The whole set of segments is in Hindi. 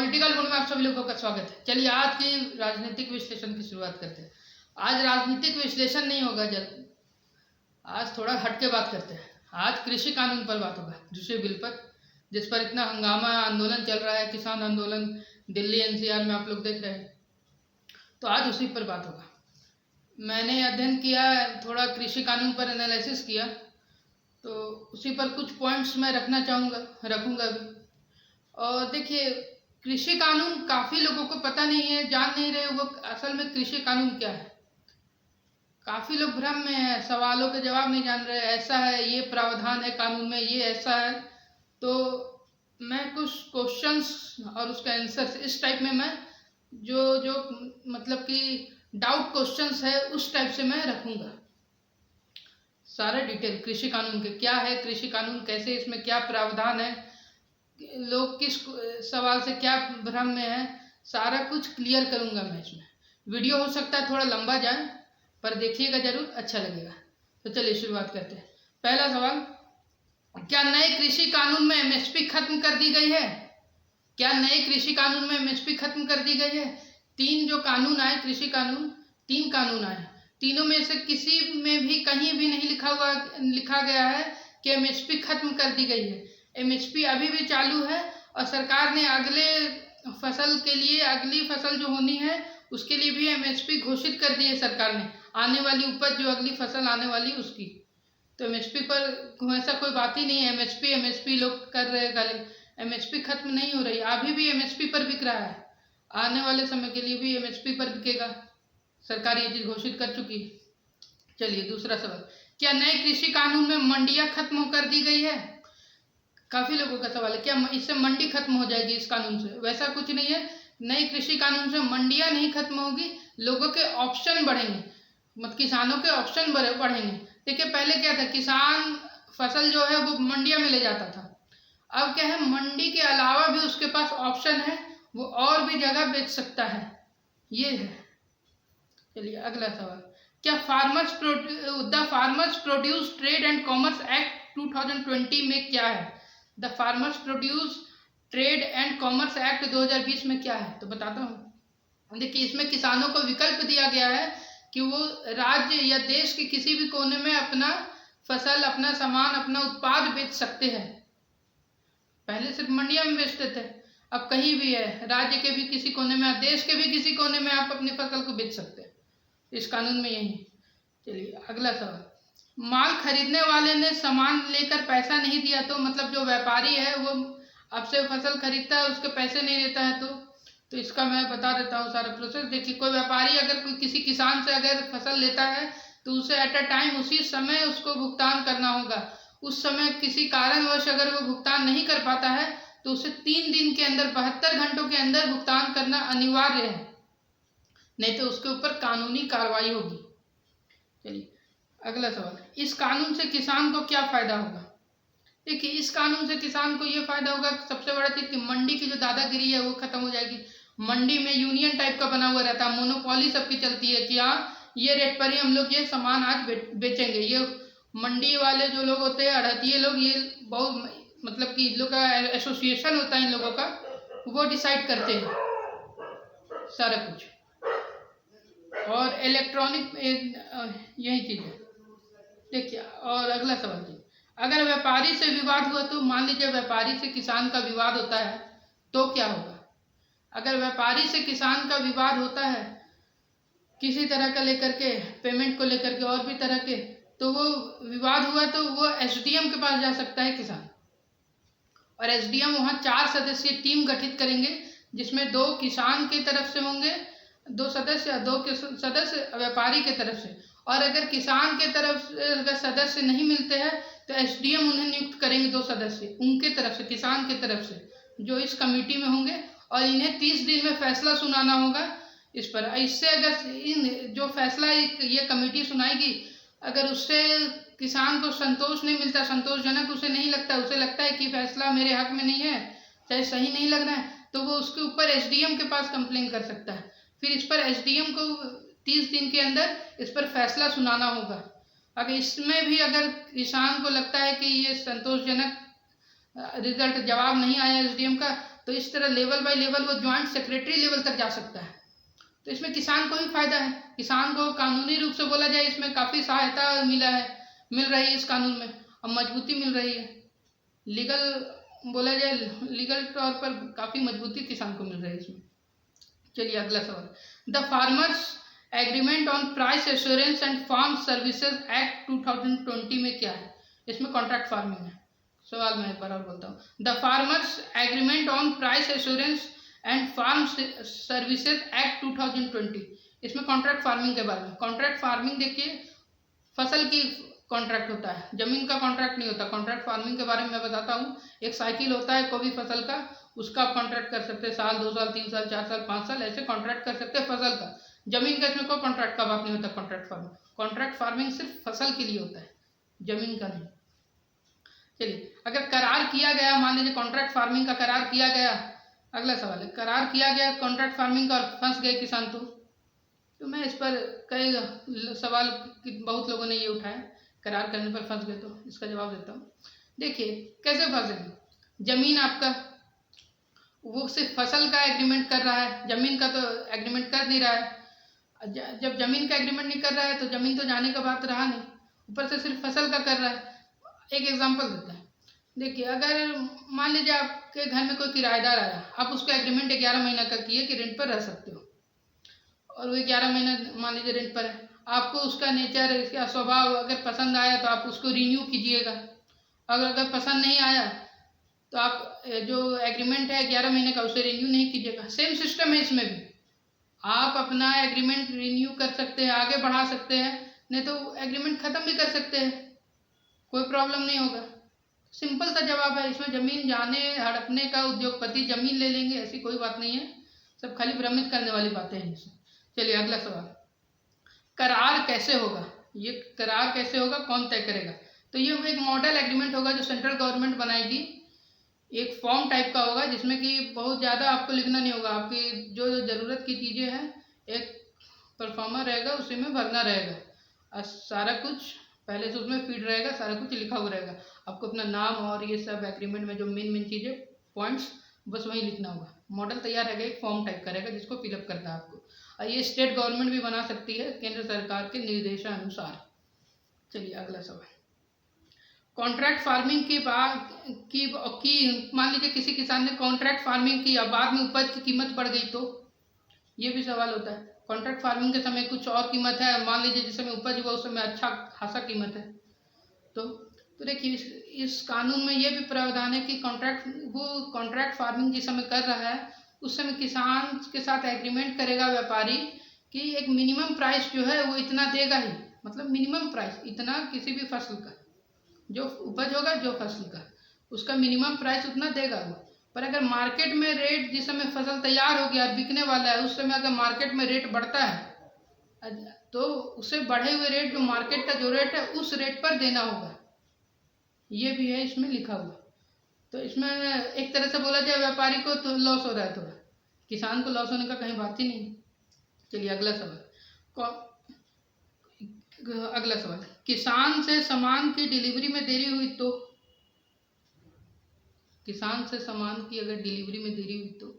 पॉलिटिकल मोड में आप सभी लोगों का स्वागत है। चलिए आज की राजनीतिक विश्लेषण की शुरुआत करते हैं। आज राजनीतिक विश्लेषण नहीं होगा, आज थोड़ा हट के बात करते हैं। आज कृषि कानून पर बात होगा, कृषि बिल पर, जिस पर इतना हंगामा आंदोलन चल रहा है, किसान आंदोलन दिल्ली एनसीआर में आप लोग देख रहे हैं। तो आज उसी पर बात होगा। मैंने अध्ययन किया, थोड़ा कृषि कानून पर एनालिसिस किया, तो उसी पर कुछ पॉइंट्स मैं रखूंगा भी। और देखिए, कृषि कानून काफ़ी लोगों को पता नहीं है, जान नहीं रहे वो असल में कृषि कानून क्या है। काफ़ी लोग भ्रम में है, सवालों के जवाब नहीं जान रहे। ऐसा है, ये प्रावधान है कानून में, ये ऐसा है। तो मैं कुछ क्वेश्चंस और उसका आंसर्स इस टाइप में मैं जो मतलब कि डाउट क्वेश्चंस है उस टाइप से मैं रखूँगा। सारा डिटेल कृषि कानून के क्या है, कृषि कानून कैसे, इसमें क्या प्रावधान है, लोग किस सवाल से क्या भ्रम में है, सारा कुछ क्लियर करूंगा मैं इसमें। वीडियो हो सकता है थोड़ा लंबा जाए, पर देखिएगा जरूर, अच्छा लगेगा। तो चलिए शुरुआत करते हैं। पहला सवाल, क्या नए कृषि कानून में एमएसपी खत्म कर दी गई है? क्या नए कृषि कानून में एमएसपी खत्म कर दी गई है? तीन जो कानून आए, कृषि कानून, तीन कानून आए, तीनों में से किसी में भी कहीं भी नहीं लिखा गया है कि एमएसपी खत्म कर दी गई है। एमएसपी अभी भी चालू है और सरकार ने अगले फसल के लिए, अगली फसल जो होनी है उसके लिए भी एमएसपी घोषित कर दी है सरकार ने। आने वाली उपज जो अगली फसल आने वाली उसकी, तो एमएसपी पर ऐसा कोई बात ही नहीं है। एमएसपी लोग कर रहे हैं गाली, एमएसपी खत्म नहीं हो रही, अभी भी एमएसपी पर बिक रहा है, आने वाले समय के लिए भी एमएसपी पर बिकेगा। सरकार ये चीज घोषित कर चुकी है। चलिए दूसरा सवाल, क्या नए कृषि कानून में मंडियां खत्म कर दी गई है? काफी लोगों का सवाल है, क्या इससे मंडी खत्म हो जाएगी इस कानून से? वैसा कुछ नहीं है, नए कृषि कानून से मंडियां नहीं खत्म होगी, लोगों के ऑप्शन बढ़ेंगे, किसानों के ऑप्शन बढ़ेंगे। देखिए पहले क्या था, किसान फसल जो है वो मंडिया में ले जाता था, अब क्या है, मंडी के अलावा भी उसके पास ऑप्शन है, वो और भी जगह बेच सकता है, ये है। चलिए अगला सवाल, क्या the farmers produce trade and commerce act 2020 में क्या है? The farmers produce trade and commerce act 2020 में क्या है? तो बताता हूँ। देखिए इसमें किसानों को विकल्प दिया गया है कि वो राज्य या देश के किसी भी कोने में अपना फसल, अपना सामान, अपना उत्पाद बेच सकते हैं। पहले सिर्फ मंडिया में बेचते थे, अब कहीं भी है, राज्य के भी किसी कोने में, देश के भी किसी कोने में आप अपनी फसल को बेच सकते हैं, इस कानून में यही। चलिए अगला सवाल, माल खरीदने वाले ने सामान लेकर पैसा नहीं दिया तो, मतलब जो व्यापारी है वो आपसे फसल खरीदता है, उसके पैसे नहीं देता है, तो इसका मैं बता देता हूँ सारा प्रोसेस। देखिए कोई व्यापारी अगर कोई किसी किसान से अगर फसल लेता है तो उसे एट अ टाइम उसी समय उसको भुगतान करना होगा। उस समय किसी कारणवश अगर वो भुगतान नहीं कर पाता है तो उसे 3 दिन के अंदर, 72 घंटों के अंदर भुगतान करना अनिवार्य है, नहीं तो उसके ऊपर कानूनी कार्रवाई होगी। चलिए अगला सवाल, इस कानून से किसान को क्या फायदा होगा? देखिए इस कानून से किसान को ये फायदा होगा, सबसे बड़ा चीज कि मंडी की जो दादागिरी है वो खत्म हो जाएगी। मंडी में यूनियन टाइप का बना हुआ रहता है, मोनोपोली सबकी चलती है कि हाँ ये रेट पर ही हम लोग ये सामान आज बेचेंगे। ये मंडी वाले जो लोग होते हैं, अड़हतिये लोग, ये बहुत मतलब कि इन लोग का एसोसिएशन होता है, इन लोगों का, वो डिसाइड करते हैं सारा कुछ। और इलेक्ट्रॉनिक यही चीज है। देखिए और अगला सवाल, अगर व्यापारी से विवाद हुआ तो, मान लीजिए व्यापारी से किसान का विवाद होता है तो क्या होगा? अगर व्यापारी से किसान का विवाद होता है किसी तरह का लेकर के, पेमेंट को लेकर के और भी तरह के, तो वो विवाद हुआ तो वो एसडीएम के पास जा सकता है किसान, और एसडीएम वहाँ 4 सदस्यीय टीम गठित करेंगे, जिसमें 2 किसान की तरफ से होंगे 2 सदस्य, 2 सदस्य व्यापारी के तरफ से। और अगर किसान के तरफ से अगर सदस्य नहीं मिलते हैं तो एसडीएम उन्हें नियुक्त करेंगे 2 सदस्य उनके तरफ से, किसान की तरफ से, जो इस कमेटी में होंगे, और इन्हें 30 दिन में फैसला सुनाना होगा इस पर। इससे अगर इन जो फैसला ये कमेटी सुनाएगी, अगर उससे किसान को संतोष नहीं मिलता, संतोषजनक उसे नहीं लगता, उसे लगता है कि फैसला मेरे हक में नहीं है, चाहे सही नहीं लग रहा है, तो वो उसके ऊपर एसडीएम के पास कंप्लेन कर सकता है। फिर इस पर एसडीएम को 30 दिन के अंदर इस पर फैसला सुनाना होगा। अगर इसमें भी अगर किसान को लगता है कि ये संतोषजनक रिजल्ट, जवाब नहीं आया एसडीएम का, तो इस तरह लेवल बाय लेवल वो ज्वाइंट सेक्रेटरी लेवल तक जा सकता है। तो इसमें किसान को भी फायदा है, किसान को कानूनी रूप से बोला जाए इसमें काफ़ी सहायता मिल रही है इस कानून में, अब मजबूती मिल रही है। लीगल बोला जाए, लीगल तौर पर काफ़ी मजबूती किसान को मिल रही है इसमें। चलिए अगला सवाल, the farmers agreement on price assurance and farm services act 2020 में क्या है? इसमें कॉन्ट्रैक्ट फार्मिंग है। सवाल मैं एक बार और बोलता हूँ, the farmers agreement on price assurance and farm services act 2020, इसमें कॉन्ट्रैक्ट फार्मिंग के बारे में। कॉन्ट्रैक्ट फार्मिंग देखिए फसल की कॉन्ट्रैक्ट होता है, जमीन का कॉन्ट्रैक्ट नहीं होता। कॉन्ट्रैक्ट फार्मिंग के बारे में मैं बताता हूँ, एक साइकिल होता है कोई भी फसल का, उसका आप कॉन्ट्रैक्ट कर सकते हैं, साल 2 साल 3 साल 4 साल 5 साल ऐसे कॉन्ट्रैक्ट कर सकते हैं फसल का। जमीन का इसमें कोई कॉन्ट्रैक्ट का बात नहीं होता। कॉन्ट्रैक्ट फार्मिंग सिर्फ फसल के लिए होता है, जमीन का नहीं। चलिए, अगर करार किया गया, मान लीजिए कॉन्ट्रैक्ट फार्मिंग का करार किया गया, अगला सवाल है, करार किया गया कॉन्ट्रैक्ट फार्मिंग का और फंस गए किसान, तो मैं इस पर कई सवाल बहुत लोगों ने ये उठाया, करार करने पर फंस गए, तो इसका जवाब देता हूँ। देखिए कैसे फंसेंगे, जमीन आपका, वो सिर्फ फसल का एग्रीमेंट कर रहा है, जमीन का तो एग्रीमेंट कर नहीं रहा है। जब जमीन का एग्रीमेंट नहीं कर रहा है तो जमीन तो जाने का बात रहा नहीं, ऊपर से सिर्फ फसल का कर रहा है। एक एग्जांपल देते हैं, देखिए अगर मान लीजिए आपके घर में कोई किराएदार आया, आप उसका एग्रीमेंट 11 महीना का किए कि रेंट पर रह सकते हो, और वो 11 महीना मान लीजिए रेंट पर है, आपको उसका नेचर, इसका स्वभाव अगर पसंद आया तो आप उसको रिन्यू कीजिएगा, अगर पसंद नहीं आया तो आप जो एग्रीमेंट है 11 महीने का उसे रिन्यू नहीं कीजिएगा। सेम सिस्टम है इसमें भी, आप अपना एग्रीमेंट रिन्यू कर सकते हैं, आगे बढ़ा सकते हैं, नहीं तो एग्रीमेंट ख़त्म भी कर सकते हैं, कोई प्रॉब्लम नहीं होगा। सिंपल सा जवाब है, इसमें जमीन जाने हड़पने का, उद्योगपति जमीन ले लेंगे ऐसी कोई बात नहीं है, सब खाली भ्रमित करने वाली बातें हैं इसमें। चलिए अगला सवाल, करार कैसे होगा? ये करार कैसे होगा, कौन तय करेगा? तो ये एक मॉडल एग्रीमेंट होगा जो सेंट्रल गवर्नमेंट बनाएगी, एक फॉर्म टाइप का होगा जिसमें कि बहुत ज़्यादा आपको लिखना नहीं होगा, आपकी जो ज़रूरत की चीज़ें हैं एक परफॉर्मर रहेगा उसी में भरना रहेगा, और सारा कुछ पहले से उसमें फीड रहेगा, सारा कुछ लिखा हुआ रहेगा, आपको अपना नाम और ये सब एग्रीमेंट में जो मेन चीज़ें पॉइंट्स बस वही लिखना होगा। मॉडल तैयार रहेगा, एक फॉर्म टाइप का रहेगा जिसको फिलअप करना है आपको, और ये स्टेट गवर्नमेंट भी बना सकती है केंद्र सरकार के निर्देशानुसार। चलिए अगला सवाल, कॉन्ट्रैक्ट फार्मिंग की बात की मान लीजिए किसी किसान ने कॉन्ट्रैक्ट फार्मिंग की और बाद में उपज की कीमत बढ़ गई, तो ये भी सवाल होता है। कॉन्ट्रैक्ट फार्मिंग के समय कुछ और कीमत है, मान लीजिए जिस समय उपज हुआ उस समय अच्छा खासा कीमत है, तो देखिए इस कानून में ये भी प्रावधान है कि कॉन्ट्रैक्ट फार्मिंग जिस समय कर रहा है उस समय किसान के साथ एग्रीमेंट करेगा व्यापारी कि एक मिनिमम प्राइस जो है वो इतना देगा ही, मतलब मिनिमम प्राइस इतना, किसी भी फसल का जो उपज होगा, जो फसल का उसका मिनिमम प्राइस उतना देगा वो। पर अगर मार्केट में रेट, जिस समय फसल तैयार हो गया बिकने वाला है, उस समय अगर मार्केट में रेट बढ़ता है तो उससे बढ़े हुए रेट, जो मार्केट का जो रेट है उस रेट पर देना होगा, ये भी है इसमें लिखा हुआ। तो इसमें एक तरह से बोला जाए व्यापारी को तो लॉस हो रहा है थोड़ा, किसान को लॉस होने का कहीं बात ही नहीं। चलिए अगला सवाल, किसान से सामान की डिलीवरी में देरी हुई तो, किसान से सामान की अगर डिलीवरी में देरी हुई तो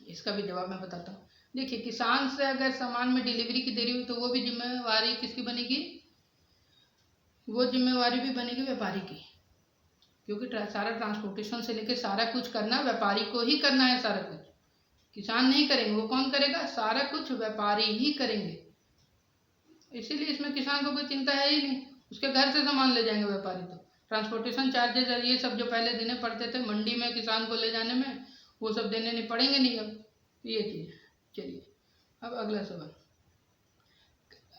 इसका भी जवाब मैं बताता हूँ। देखिए किसान से अगर सामान में डिलीवरी की देरी हुई तो वो भी जिम्मेवारी किसकी बनेगी? वो जिम्मेवारी भी बनेगी व्यापारी की, क्योंकि सारा ट्रांसपोर्टेशन से लेकर सारा कुछ करना व्यापारी को ही करना है, सारा कुछ किसान नहीं करेंगे, वो कौन करेगा? सारा कुछ व्यापारी ही करेंगे। इसीलिए इसमें किसान को कोई चिंता है ही नहीं, उसके घर से सामान ले जाएंगे व्यापारी। तो ट्रांसपोर्टेशन चार्जेस ये सब जो पहले देने पड़ते थे मंडी में किसान को ले जाने में, वो सब देने नहीं पड़ेंगे नहीं अब, ये चीज़। चलिए अब अगला सवाल,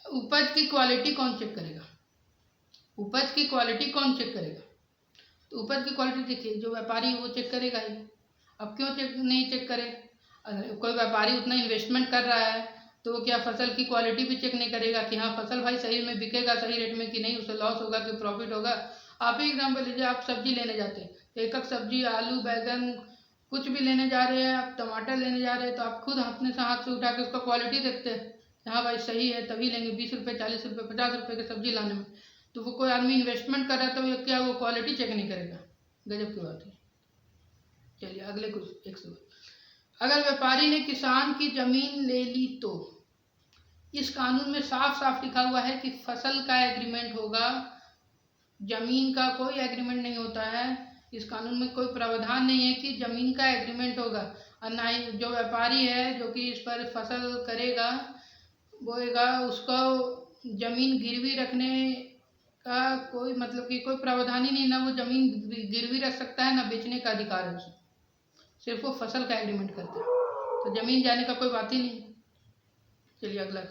उपज की क्वालिटी कौन चेक करेगा? उपज की क्वालिटी कौन चेक करेगा? तो उपज की क्वालिटी देखिए जो व्यापारी वो चेक करेगा ही। अब क्यों नहीं चेक करे? कोई व्यापारी उतना इन्वेस्टमेंट कर रहा है तो वो क्या फसल की क्वालिटी भी चेक नहीं करेगा कि हाँ फसल भाई सही में बिकेगा, सही रेट में कि नहीं, उससे लॉस होगा कि प्रॉफिट होगा? आप ही एग्जाम्पल लीजिए, आप सब्जी लेने जाते हैं, एक एक सब्जी, आलू बैगन कुछ भी लेने जा रहे हैं, आप टमाटर लेने जा रहे हैं, तो आप खुद अपने से हाथ से उठा के उसका क्वालिटी देखते हैं, हाँ भाई सही है तभी लेंगे। 20 रुपये 40 रुपये 50 रुपये की सब्जी लाने में, तो वो कोई आदमी इन्वेस्टमेंट कर रहा है तो क्या वो क्वालिटी चेक नहीं करेगा? गजब की बात है। चलिए अगले कुछ एक सवाल। अगर व्यापारी ने किसान की जमीन ले ली तो इस कानून में साफ साफ लिखा हुआ है कि फसल का एग्रीमेंट होगा, जमीन का कोई एग्रीमेंट नहीं होता है। इस कानून में कोई प्रावधान नहीं है कि जमीन का एग्रीमेंट होगा, और ना ही जो व्यापारी है जो कि इस पर फसल करेगा बोएगा उसको जमीन गिरवी रखने का कोई मतलब कि कोई प्रावधान ही नहीं, ना वो जमीन गिरवी रख सकता है ना बेचने का अधिकार है उसे, सिर्फ वो फसल का एग्रीमेंट करता है, तो जमीन जाने का कोई बात ही नहीं। चलिए अगला।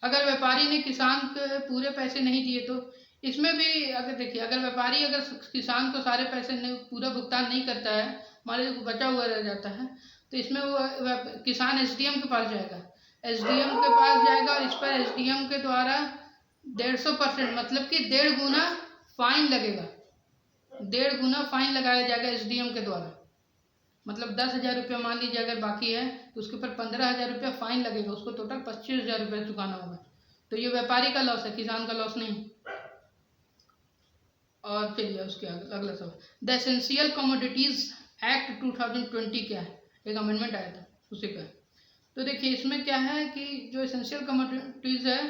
अगर व्यापारी ने किसान के पूरे पैसे नहीं दिए तो इसमें भी अगर देखिए, अगर व्यापारी अगर किसान को सारे पैसे नहीं पूरा भुगतान नहीं करता है, मान लीजिए बचा हुआ रह जाता है, तो इसमें वो किसान एसडीएम के पास जाएगा, एसडीएम के पास जाएगा और इस पर एसडीएम के द्वारा 150% मतलब कि 1.5 गुना फाइन लगेगा, 1.5 गुना फाइन लगाया जाएगा एसडीएम के द्वारा। मतलब 10,000 रुपया मान लीजिए अगर बाकी है तो उसके ऊपर 15,000 रुपया फाइन लगेगा, उसको टोटल 25,000 रुपया चुकाना होगा। तो ये व्यापारी का लॉस है, किसान का लॉस नहीं। और चलिए उसके अगला सवाल, द एसेंशियल कमोडिटीज एक्ट 2020 क्या है, एक अमेंडमेंट आया था उसी का। तो देखिए इसमें क्या है कि जो एसेंशियल कमोडिटीज है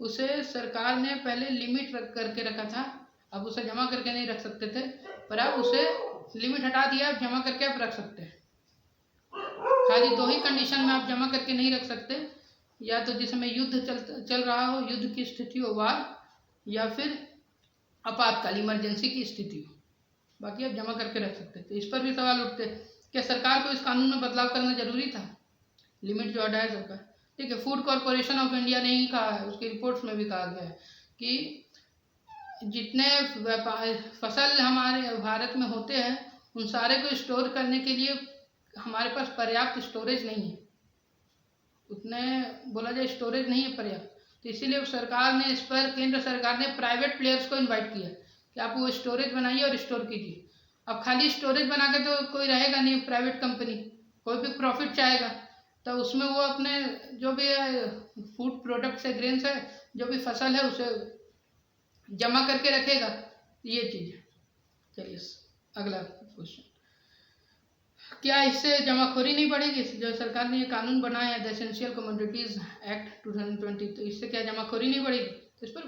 उसे सरकार ने पहले लिमिट करके रखा था, अब उसे जमा करके नहीं रख सकते थे, पर अब उसे लिमिट हटा दिया, अब जमा करके आप रख सकते हैं। खाली 2 ही कंडीशन में आप जमा करके नहीं रख सकते, या तो जिसमें युद्ध चल रहा हो, युद्ध की स्थिति हो वार, या फिर आपातकाल इमरजेंसी की स्थिति हो, बाकी आप जमा करके रख सकते। तो इस पर भी सवाल उठते क्या सरकार को इस कानून में बदलाव करना जरूरी था, लिमिट जो हटाया सरकार। ठीक है, फूड कॉरपोरेशन ऑफ इंडिया ने ही कहा है, उसकी रिपोर्ट्स में भी कहा गया है कि जितने फसल हमारे भारत में होते हैं उन सारे को स्टोर करने के लिए हमारे पास पर्याप्त स्टोरेज नहीं है, उतने बोला जाए स्टोरेज नहीं है पर्याप्त। तो इसीलिए सरकार ने इस पर, केंद्र सरकार ने प्राइवेट प्लेयर्स को इनवाइट किया कि आप वो स्टोरेज बनाइए और स्टोर कीजिए। अब खाली स्टोरेज बना के तो कोई रहेगा नहीं, प्राइवेट कंपनी कोई भी प्रॉफिट चाहेगा, तो उसमें वो अपने जो भी फूड प्रोडक्ट्स है, ग्रेन्स है, जो भी फसल है उसे जमा करके रखेगा, ये चीज़ है। चलिए अगला क्वेश्चन, क्या इससे जमाखोरी नहीं बढ़ेगी? जो सरकार ने ये कानून बनाया है द एसेंशियल कमोडिटीज एक्ट 2020, तो इससे क्या जमाखोरी नहीं बढ़ेगी? तो इस पर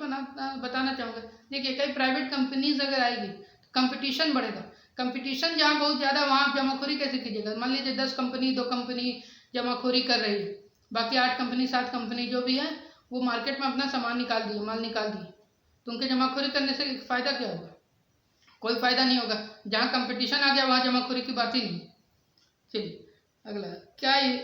बताना चाहूँगा। देखिए कई प्राइवेट कंपनीज अगर आएगी तो कंपटीशन बढ़ेगा, कंपटीशन जहाँ बहुत ज़्यादा वहाँ आप जमाखोरी कैसे कीजिएगा? मान लीजिए 10 कंपनी 2 कंपनी जमाखोरी कर रही है, बाकी 8 कंपनी 7 कंपनी जो भी है वो मार्केट में अपना सामान निकाल दिए, माल निकाल दिए, तो उनके जमाखोरी करने से फ़ायदा क्या होगा? कोई फ़ायदा नहीं होगा। जहाँ कंपटीशन आ गया वहाँ जमाखोरी की बात ही नहीं। चलिए अगला, क्या ये,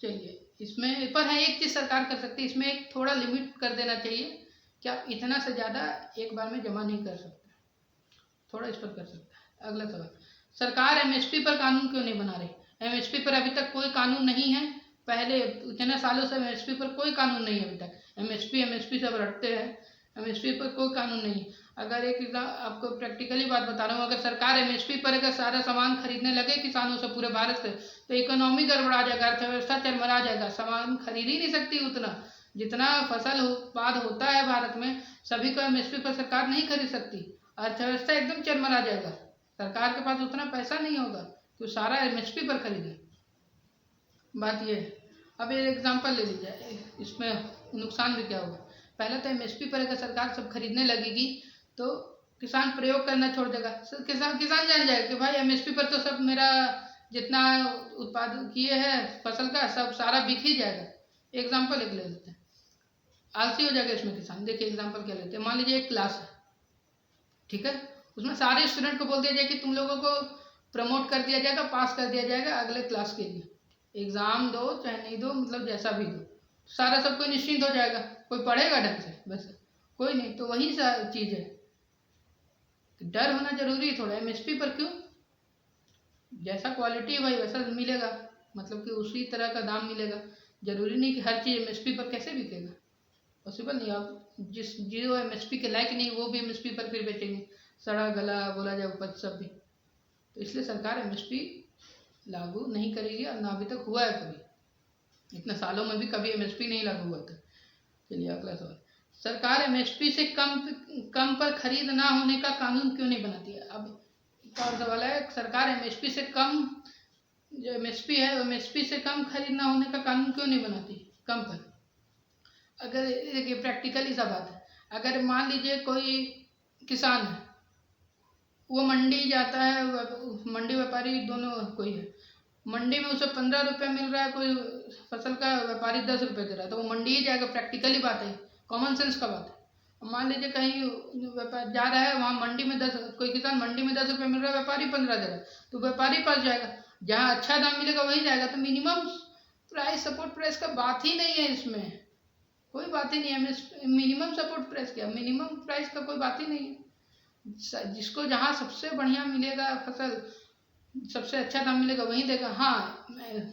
चलिए इसमें पर है एक चीज़ सरकार कर सकती है, इसमें एक थोड़ा लिमिट कर देना चाहिए कि आप इतना से ज़्यादा एक बार में जमा नहीं कर सकते, थोड़ा इस पर कर सकता है। अगला सवाल, सरकार एमएसपी पर कानून क्यों नहीं बना रही? एमएसपी पर अभी तक कोई कानून नहीं है, पहले इतने सालों से एमएसपी पर कोई कानून नहीं है अभी तक। एमएसपी सब रटते हैं, एमएसपी पर कोई कानून नहीं। अगर एक आपको प्रैक्टिकली बात बता रहा हूँ, अगर सरकार एमएसपी पर अगर सारा सामान खरीदने लगे किसानों से पूरे भारत से, तो इकोनॉमी गड़बड़ा जाएगा, अर्थव्यवस्था चरमरा जाएगा, सामान खरीद ही नहीं सकती उतना जितना फसल उत्पाद होता है भारत में, सभी को एमएसपी पर सरकार नहीं खरीद सकती, अर्थव्यवस्था एकदम चरमरा जाएगा, सरकार के पास उतना पैसा नहीं होगा तो सारा एमएसपी पर खरीदे। बात ये है। अब ये एग्जाम्पल ले लीजिए, इसमें नुकसान भी क्या होगा? पहले तो एमएसपी पर अगर सरकार सब खरीदने लगेगी तो किसान प्रयोग करना छोड़ देगा, किसान जान जाएगा कि भाई एमएसपी पर तो सब मेरा जितना उत्पादन किए हैं फसल का सब सारा बिक ही जाएगा। एग्जाम्पल एक ले लेते हैं, आलसी हो जाएगा इसमें किसान। देखिए एग्जाम्पल क्या लेते हैं, मान लीजिए एक क्लास है, ठीक है, उसमें सारे स्टूडेंट को बोल दिया जाए कि तुम लोगों को प्रमोट कर दिया जाएगा, पास कर दिया जाएगा अगले क्लास के लिए, एग्जाम दो चाहे नहीं दो, मतलब जैसा भी दो, सारा सब कोई निश्चिंत हो जाएगा, कोई पढ़ेगा ढंग से? बस कोई नहीं। तो वही चीज़ है, डर होना जरूरी है थोड़ा। एमएसपी पर क्यों? जैसा क्वालिटी है भाई वैसा मिलेगा, मतलब कि उसी तरह का दाम मिलेगा। जरूरी नहीं कि हर चीज़ एमएसपी पर कैसे बिकेगा, पॉसिबल नहीं। आप जो एमएसपी के लायक नहीं वो भी एमएसपी पर फिर बेचेंगे, सड़ा गला बोला जाए उपज सब भी। तो इसलिए सरकार एमएसपी लागू नहीं करेगी, और ना अभी तक हुआ है कभी, इतने सालों में भी कभी एमएसपी नहीं लागू हुआ था। चलिए अगला सवाल, सरकार एमएसपी से कम पर खरीद ना होने का कानून क्यों नहीं बनाती है? अब और सवाल है, सरकार एमएसपी से कम, जो एमएसपी है एमएसपी से कम खरीदना होने का कानून क्यों नहीं बनाती कम पर? अगर देखिए प्रैक्टिकली सा बात है, अगर मान लीजिए कोई किसान है, वो मंडी जाता है, मंडी व्यापारी दोनों कोई है, मंडी में उसे 15 रुपये मिल रहा है, कोई फसल का व्यापारी 10 रुपये दे रहा है, तो वो मंडी ही जाएगा। प्रैक्टिकली बात है, कॉमन सेंस का बात है। मान लीजिए कहीं व्यापार जा रहा है, वहाँ मंडी में 10, कोई किसान मंडी में 10 रुपये मिल रहा है, व्यापारी 15 दे रहा है, तो व्यापारी पास जाएगा, जहाँ अच्छा दाम मिलेगा वहीं जाएगा। तो मिनिमम प्राइस, सपोर्ट प्राइस का बात ही नहीं है, इसमें कोई बात ही नहीं है। मिनिमम सपोर्ट प्राइस क्या, मिनिमम प्राइस का कोई बात ही नहीं है। जिसको जहाँ सबसे बढ़िया मिलेगा फसल, सबसे अच्छा दाम मिलेगा वहीं देगा। हाँ,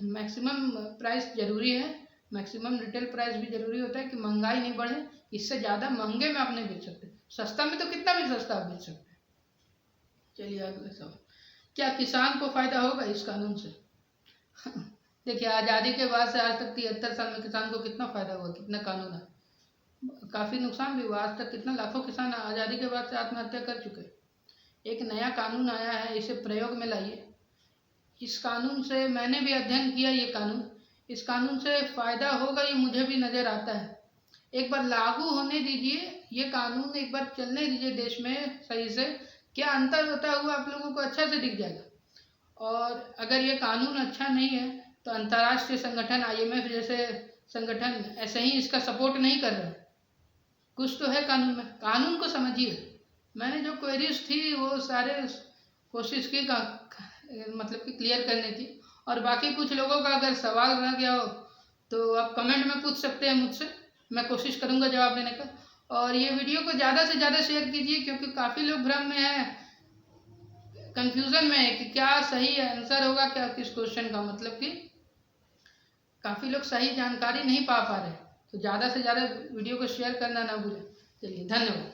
मैक्सिमम प्राइस जरूरी है, मैक्सिमम रिटेल प्राइस भी जरूरी होता है कि महंगाई नहीं बढ़े, इससे ज़्यादा महंगे में आप नहीं बेच सकते, सस्ता में तो कितना भी सस्ता आप बेच सकते हैं। चलिए अगला सवाल, क्या किसान को फायदा होगा इस कानून से? देखिए आज़ादी के बाद से आज तक 73 साल में किसान को कितना फायदा हुआ, कितना कानून है, काफ़ी नुकसान भी हुआ। आज तक कितना लाखों किसान आज़ादी के बाद से आत्महत्या कर चुके। एक नया कानून आया है, इसे प्रयोग में लाइए। इस कानून से मैंने भी अध्ययन किया, ये कानून, इस कानून से फ़ायदा होगा ये मुझे भी नज़र आता है। एक बार लागू होने दीजिए ये कानून, एक बार चलने दीजिए देश में सही से, क्या अंतर होता हुआ आप लोगों को अच्छा से दिख जाएगा। और अगर ये कानून अच्छा नहीं है तो अंतर्राष्ट्रीय संगठन IMF जैसे संगठन ऐसे ही इसका सपोर्ट नहीं कर रहे। कुछ तो है कानून में, कानून को समझिए। मैंने जो क्वेरीज थी वो सारे कोशिश की मतलब कि क्लियर करने की, और बाकी कुछ लोगों का अगर सवाल रह गया हो तो आप कमेंट में पूछ सकते हैं मुझसे, मैं कोशिश करूंगा जवाब देने का। और ये वीडियो को ज़्यादा से ज़्यादा शेयर कीजिए, क्योंकि काफ़ी लोग भ्रम में हैं, कंफ्यूजन में है कि क्या सही आंसर होगा, क्या किस क्वेश्चन का, मतलब कि काफ़ी लोग सही जानकारी नहीं पा रहे। तो ज़्यादा से ज़्यादा वीडियो को शेयर करना ना भूलें। चलिए धन्यवाद।